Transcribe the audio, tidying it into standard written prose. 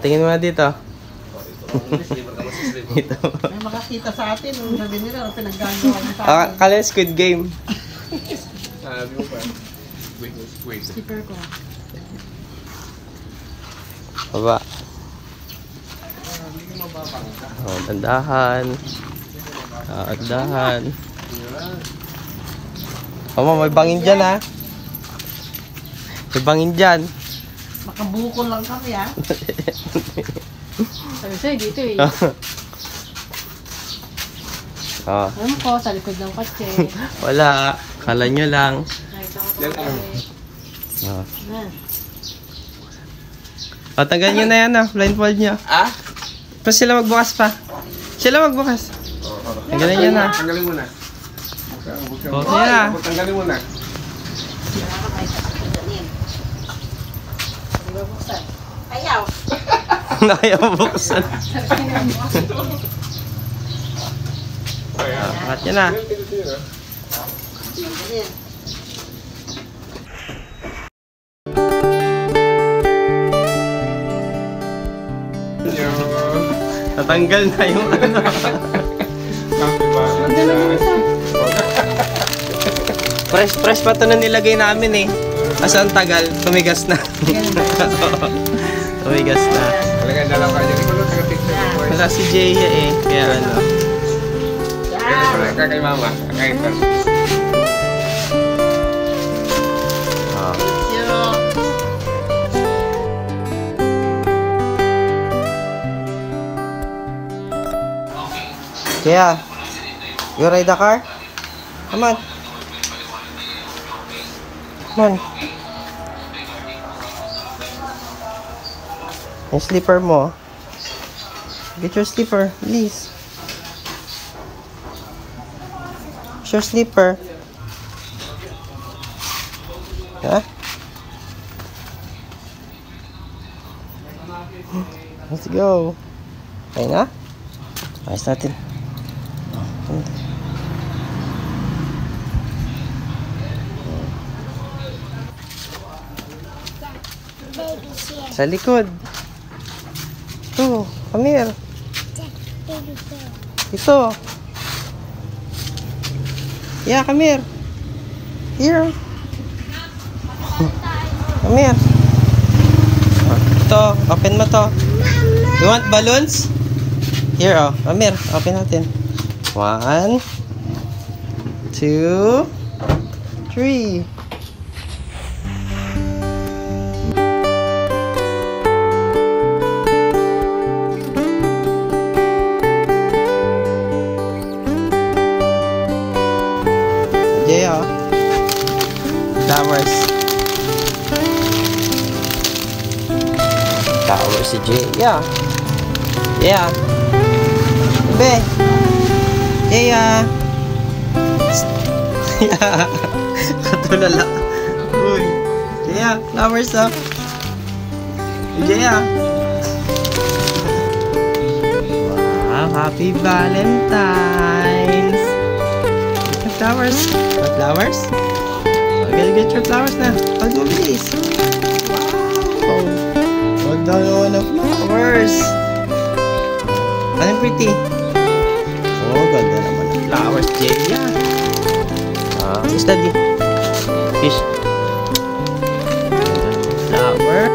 Tingin mo na dito. Ito. May makakita sa atin. Sabi nila, pinaggagawa mo sa atin. Kala Squid Game. Sabi mo pa. Wait. Sticker ko. Baba. Oh, tandahan. Tandahan. May bangin dyan, ha? May bangin dyan. Makabukol lang kami, ha? Sabi sa'yo dito eh. Oh. Alam ko, sa likod ng kotse. Wala. Kala nyo lang. Nakita ko sa kotse. Oh. Na. Tanggal nyo na yan, blindfold nyo. Ah? Pa sila magbukas pa. Sila magbukas. Tanggalin nyo na. Tanggalin mo na. Okay na. Tanggalin mo na. Ayaw. Ayaw buksan. Angat nyo na. Natanggal na yung ano. Fresh pa ito na nilagay namin eh. Asa ang tagal, tumigas na. Tumigas na. Talaga dalaw ka dyan. Ikaw lang taga-picture mo. Wala si Jaya eh, kaya ano. Kaya kay mama. Kahit pa. Kaya, you ride the car? Come on. Come on. Yung slipper mo. Get your slipper, please. It's your slipper. Huh? Let's go. Okay na? Ayos natin. Sa likod. Ito, come here. Ito. Yeah, come here. Here. Come here. Ito, open mo to. You want balloons? Here, oh. Come here. Open natin. 1, 2, 3. Jaya, flowers. Flowers si Jaya. Yeah. Be. Jaya. Katulala. Uy. Jaya, flowers up. Jaya. Wow, happy Valentine's. Flowers. What flowers? Okay, get your flowers na. Pag mo bilis. Wow. Wag daw naman ng flowers. Anong pretty? Oh, ganda naman ng flowers, Jaya. Fish daddy. Fish. Ganda ng flower.